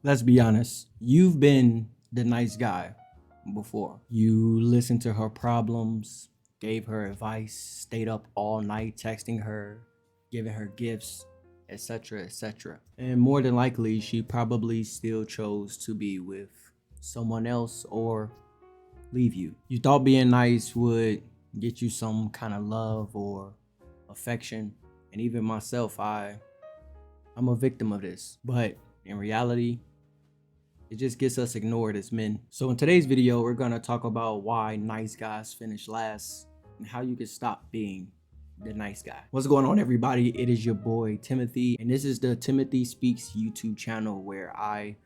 Let's be honest. You've been the nice guy before. You listened to her problems, gave her advice, stayed up all night texting her, giving her gifts, etc., etc. And more than likely, she probably still chose to be with someone else or leave you. You thought being nice would get you some kind of love or affection. And even myself, I'm a victim of this. But in reality, it just gets us ignored as men. So in today's video, we're gonna talk about why nice guys finish last and how you can stop being the nice guy. What's going on, everybody? It is your boy Timothy, and this is the Timothy Speaks YouTube channel where I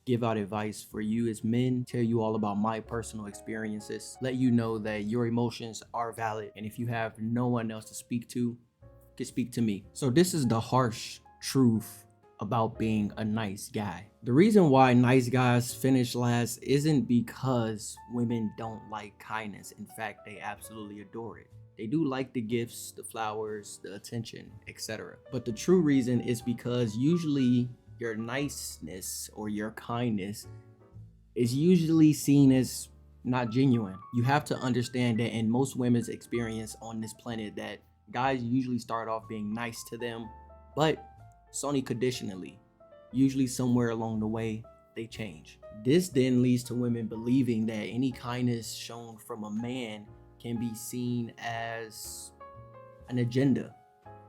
give out advice for you as men, tell you all about my personal experiences, let you know that your emotions are valid, and if you have no one else to speak to, you can speak to me. So this is the harsh truth about being a nice guy. The reason why nice guys finish last isn't because women don't like kindness. In fact, they absolutely adore it. They do like the gifts, the flowers, the attention, etc. But the true reason is because usually your niceness or your kindness is usually seen as not genuine. You have to understand that in most women's experience on this planet that guys usually start off being nice to them, but it's only conditionally. Usually somewhere along the way, they change. This then leads to women believing that any kindness shown from a man can be seen as an agenda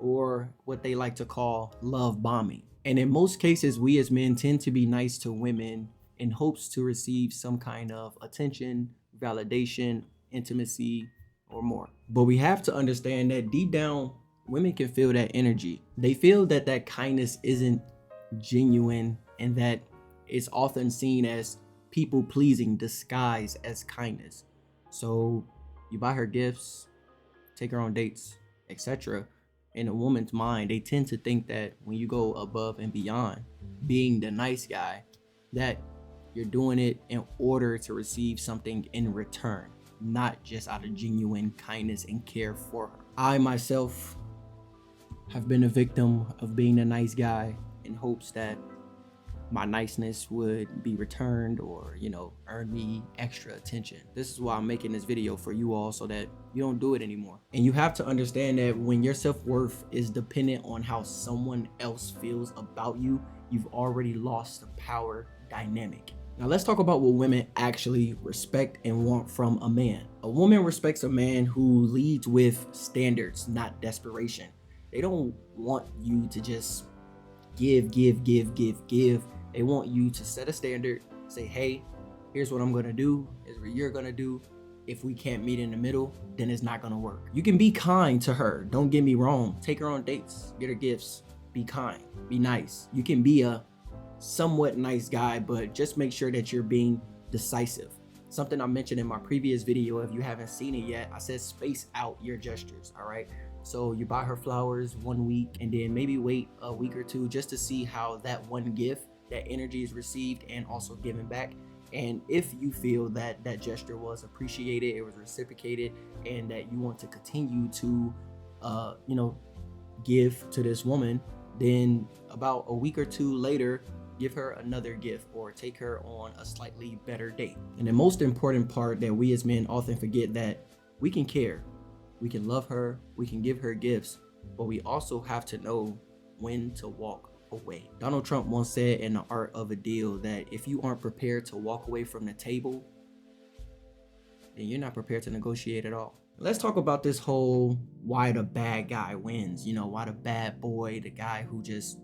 or what they like to call love bombing. And in most cases, we as men tend to be nice to women in hopes to receive some kind of attention, validation, intimacy, or more. But we have to understand that deep down, women can feel that energy. They feel that that kindness isn't genuine and that it's often seen as people pleasing disguised as kindness. So you buy her gifts, take her on dates, etc. In a woman's mind, they tend to think that when you go above and beyond being the nice guy, that you're doing it in order to receive something in return, not just out of genuine kindness and care for her. I myself have been a victim of being a nice guy in hopes that my niceness would be returned or, earn me extra attention. This is why I'm making this video for you all so that you don't do it anymore. And you have to understand that when your self-worth is dependent on how someone else feels about you, you've already lost the power dynamic. Now let's talk about what women actually respect and want from a man. A woman respects a man who leads with standards, not desperation. They don't want you to just give. They want you to set a standard, say, hey, here's what I'm gonna do, here's what you're gonna do. If we can't meet in the middle, then it's not gonna work. You can be kind to her, don't get me wrong. Take her on dates, get her gifts, be kind, be nice. You can be a somewhat nice guy, but just make sure that you're being decisive. Something I mentioned in my previous video, if you haven't seen it yet, I said space out your gestures, all right? So you buy her flowers 1 week and then maybe wait a week or two just to see how that one gift, that energy is received and also given back. And if you feel that that gesture was appreciated, it was reciprocated, and that you want to continue to, give to this woman, then about a week or two later, give her another gift or take her on a slightly better date. And the most important part that we as men often forget that we can care. We can love her, we can give her gifts, but we also have to know when to walk away. Donald Trump once said in The Art of a Deal that if you aren't prepared to walk away from the table, then you're not prepared to negotiate at all. Let's talk about this whole why the bad guy wins. Why the bad boy, the guy who just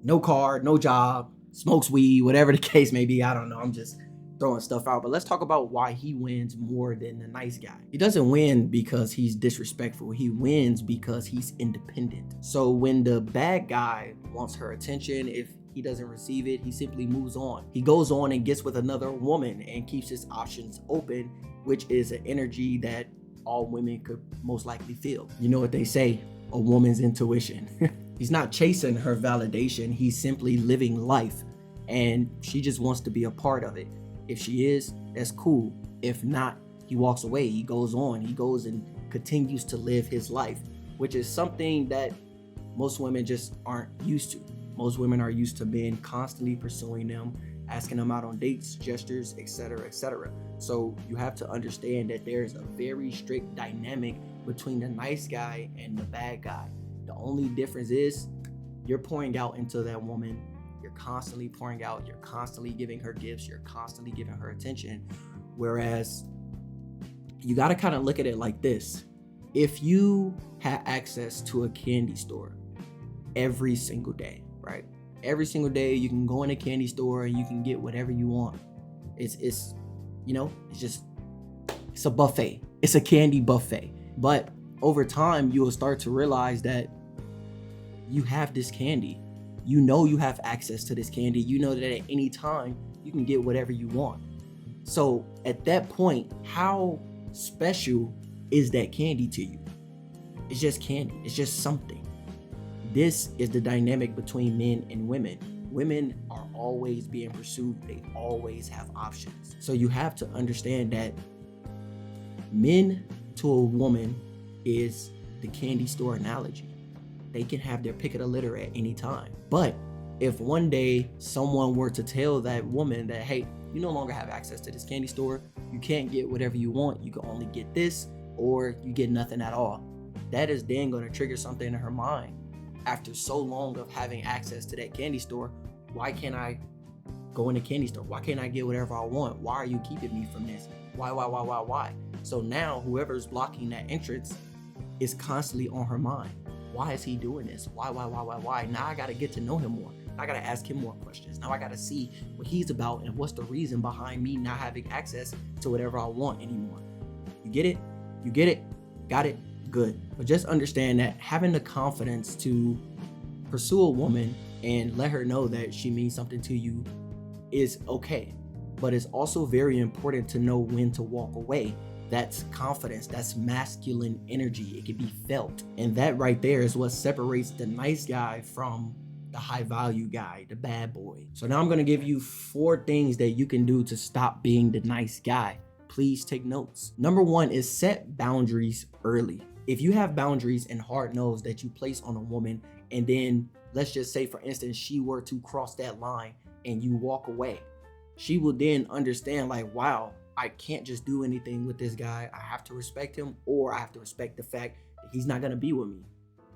no car, no job, smokes weed, whatever the case may be. I don't know. I'm just throwing stuff out, but let's talk about why he wins more than the nice guy. He doesn't win because he's disrespectful. He wins because he's independent. So when the bad guy wants her attention, if he doesn't receive it, he simply moves on. He goes on and gets with another woman and keeps his options open, which is an energy that all women could most likely feel. You know what they say, a woman's intuition. He's not chasing her validation. He's simply living life, and she just wants to be a part of it. If she is, that's cool. If not, he walks away. He goes on. He goes and continues to live his life, which is something that most women just aren't used to. Most women are used to men constantly pursuing them, asking them out on dates, gestures, etc., etc. So you have to understand that there's a very strict dynamic between the nice guy and the bad guy. The only difference is you're pouring out into that woman. You're constantly pouring out. You're constantly giving her gifts. You're constantly giving her attention. Whereas you got to kind of look at it like this. If you had access to a candy store every single day, right? Every single day you can go in a candy store and you can get whatever you want. It's a buffet. It's a candy buffet. But over time, you will start to realize that you have this candy. You know you have access to this candy. You know that at any time you can get whatever you want. So at that point, how special is that candy to you? It's just candy. It's just something. This is the dynamic between men and women. Women are always being pursued. They always have options. So you have to understand that men to a woman is the candy store analogy. They can have their pick of the litter at any time. But if one day someone were to tell that woman that, hey, you no longer have access to this candy store, you can't get whatever you want, you can only get this, or you get nothing at all, that is then going to trigger something in her mind. After so long of having access to that candy store, why can't I go in the candy store? Why can't I get whatever I want? Why are you keeping me from this? Why? So now whoever's blocking that entrance is constantly on her mind. Why is he doing this? Why? Now I got to get to know him more. I got to ask him more questions. Now I got to see what he's about and what's the reason behind me not having access to whatever I want anymore. You get it? You get it? Got it? Good. But just understand that having the confidence to pursue a woman and let her know that she means something to you is okay. But it's also very important to know when to walk away. That's confidence. That's masculine energy. It can be felt. And that right there is what separates the nice guy from the high value guy, the bad boy. So now I'm going to give you 4 things that you can do to stop being the nice guy. Please take notes. Number 1 is set boundaries early. If you have boundaries and hard knows that you place on a woman, and then let's just say, for instance, she were to cross that line and you walk away, she will then understand like, wow, I can't just do anything with this guy. I have to respect him, or I have to respect the fact that he's not going to be with me.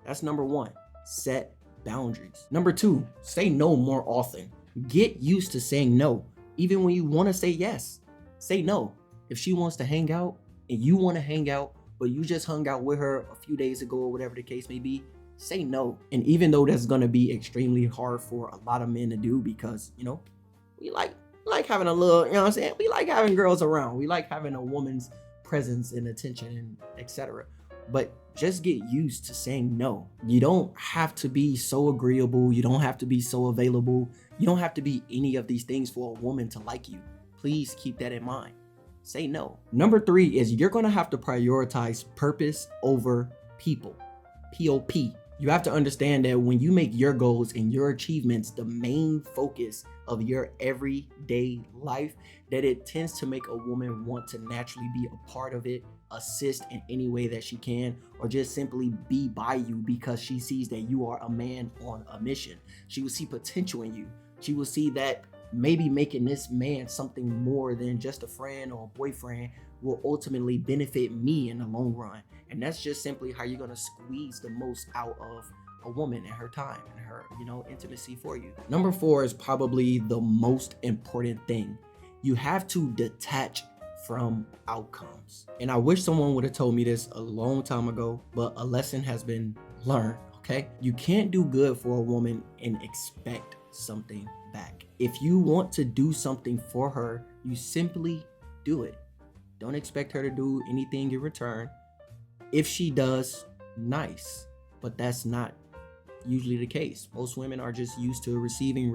That's number 1. Set boundaries. Number 2, say no more often. Get used to saying no. Even when you want to say yes, say no. If she wants to hang out and you want to hang out, but you just hung out with her a few days ago or whatever the case may be, say no. And even though that's going to be extremely hard for a lot of men to do, because, you know, we like having a little, you know what I'm saying? We like having girls around. We like having a woman's presence and attention and etc. But just get used to saying no. You don't have to be so agreeable. You don't have to be so available. You don't have to be any of these things for a woman to like you. Please keep that in mind. Say no. Number 3 is you're going to have to prioritize purpose over people. POP. You have to understand that when you make your goals and your achievements the main focus of your everyday life, that it tends to make a woman want to naturally be a part of it, assist in any way that she can, or just simply be by you because she sees that you are a man on a mission. She will see potential in you. She will see that maybe making this man something more than just a friend or a boyfriend will ultimately benefit me in the long run. And that's just simply how you're going to squeeze the most out of a woman and her time and her, intimacy for you. Number 4 is probably the most important thing. You have to detach from outcomes. And I wish someone would have told me this a long time ago, but a lesson has been learned, okay? You can't do good for a woman and expect something back. If you want to do something for her, you simply do it. Don't expect her to do anything in return. If she does, nice, but that's not usually the case. Most women are just used to receiving.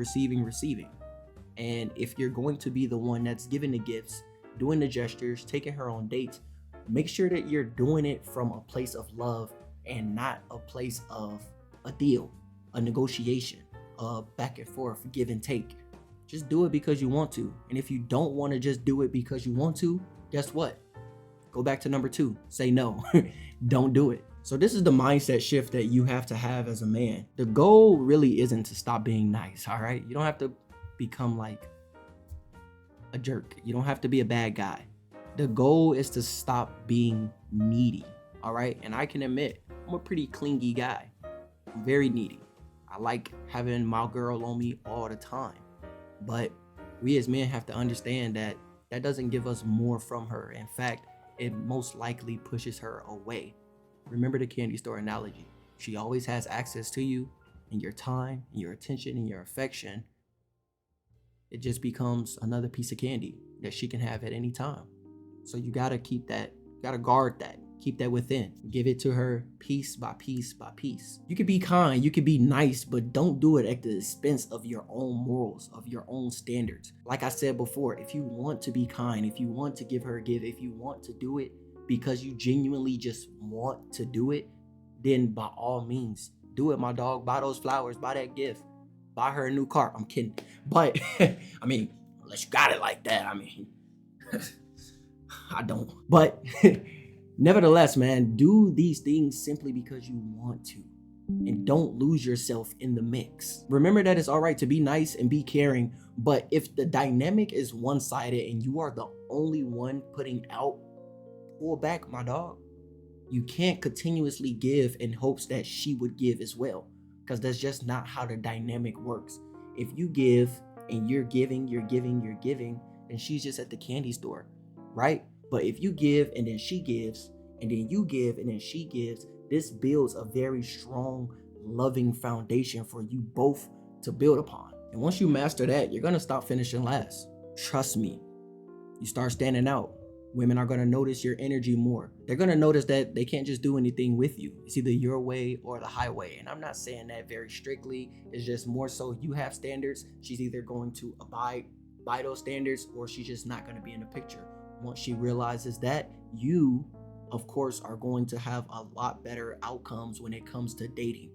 And if you're going to be the one that's giving the gifts, doing the gestures, taking her on dates, make sure that you're doing it from a place of love and not a place of a deal, a negotiation, a back and forth, give and take. Just do it because you want to. And if you don't want to just do it because you want to, guess what? Go back to number 2. Say no. Don't do it. So this is the mindset shift that you have to have as a man. The goal really isn't to stop being nice, all right? You don't have to become like a jerk. You don't have to be a bad guy. The goal is to stop being needy, all right? And I can admit, I'm a pretty clingy guy. I'm very needy. I like having my girl on me all the time. But we as men have to understand that that doesn't give us more from her. In fact, it most likely pushes her away. Remember the candy store analogy. She always has access to you and your time, and your attention, and your affection. It just becomes another piece of candy that she can have at any time. So you gotta keep that, you gotta guard that, keep that within. Give it to her piece by piece by piece. You can be kind, you can be nice, but don't do it at the expense of your own morals, of your own standards. Like I said before, if you want to be kind, if you want to give her a gift, if you want to do it because you genuinely just want to do it, then by all means, do it, my dog. Buy those flowers, buy that gift, buy her a new car. I'm kidding. But I mean, unless you got it like that, I mean, I don't. But nevertheless, man, do these things simply because you want to. And don't lose yourself in the mix. Remember that it's all right to be nice and be caring, but if the dynamic is one-sided and you are the only one putting out, pull back, my dog. You can't continuously give in hopes that she would give as well, because that's just not how the dynamic works. If you give and you're giving, then she's just at the candy store, right? But if you give and then she gives, and then you give and then she gives, this builds a very strong, loving foundation for you both to build upon. And once you master that, you're gonna stop finishing last. Trust me. You start standing out. Women are going to notice your energy more. They're going to notice that they can't just do anything with you. It's either your way or the highway. And I'm not saying that very strictly. It's just more so you have standards. She's either going to abide by those standards or she's just not going to be in the picture. Once she realizes that, you, of course, are going to have a lot better outcomes when it comes to dating.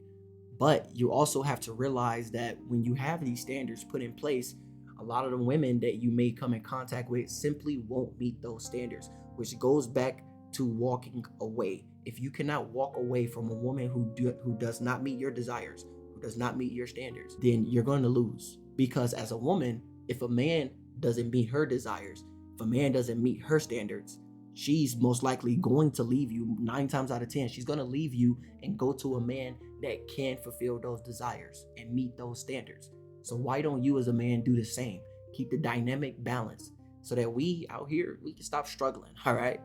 But you also have to realize that when you have these standards put in place, a lot of the women that you may come in contact with simply won't meet those standards, which goes back to walking away. If you cannot walk away from a woman who does not meet your desires, who does not meet your standards, then you're going to lose. Because as a woman, if a man doesn't meet her desires, if a man doesn't meet her standards, she's most likely going to leave you 9 times out of 10. She's going to leave you and go to a man that can fulfill those desires and meet those standards. So why don't you as a man do the same? Keep the dynamic balance so that we out here, we can stop struggling, all right?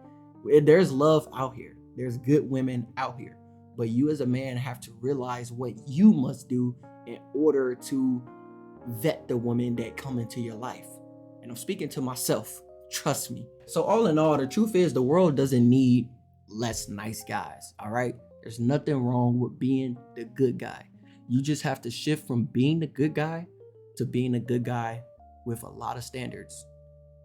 There's love out here. There's good women out here. But you as a man have to realize what you must do in order to vet the women that come into your life. And I'm speaking to myself, trust me. So all in all, the truth is the world doesn't need less nice guys, all right? There's nothing wrong with being the good guy. You just have to shift from being the good guy to being a good guy with a lot of standards,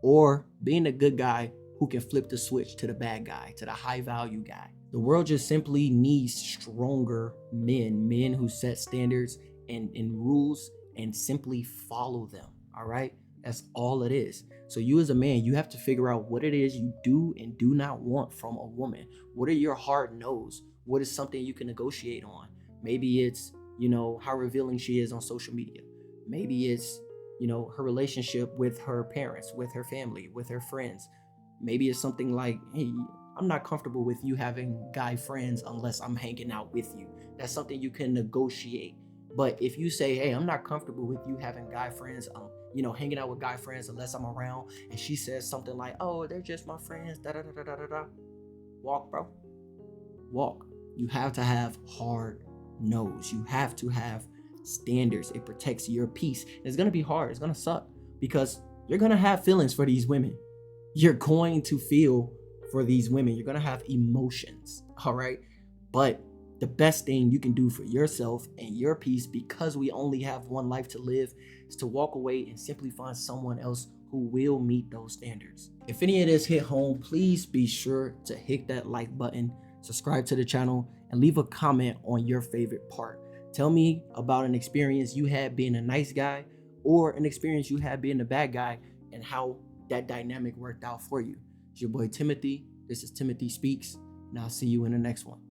or being a good guy who can flip the switch to the bad guy, to the high value guy. The world just simply needs stronger men who set standards and rules and simply follow them, all right? That's all it is. So you as a man, you have to figure out what it is you do and do not want from a woman. What are your hard no's? What is something you can negotiate on? Maybe it's, how revealing she is on social media. Maybe it's, her relationship with her parents, with her family, with her friends. Maybe it's something like, hey, I'm not comfortable with you having guy friends unless I'm hanging out with you. That's something you can negotiate. But if you say, hey, I'm not comfortable with you having guy friends, hanging out with guy friends unless I'm around, and she says something like, oh, they're just my friends, da-da-da-da-da-da. Walk, bro. Walk. You have to have hard no's. You have to have standards. It protects your peace. It's going to be hard. It's going to suck because you're going to have feelings for these women. You're going to feel for these women. You're going to have emotions. All right. But the best thing you can do for yourself and your peace, because we only have one life to live, is to walk away and simply find someone else who will meet those standards. If any of this hit home, please be sure to hit that like button, subscribe to the channel, and leave a comment on your favorite part. Tell me about an experience you had being a nice guy or an experience you had being a bad guy and how that dynamic worked out for you. It's your boy Timothy. This is Timothy Speaks, and I'll see you in the next one.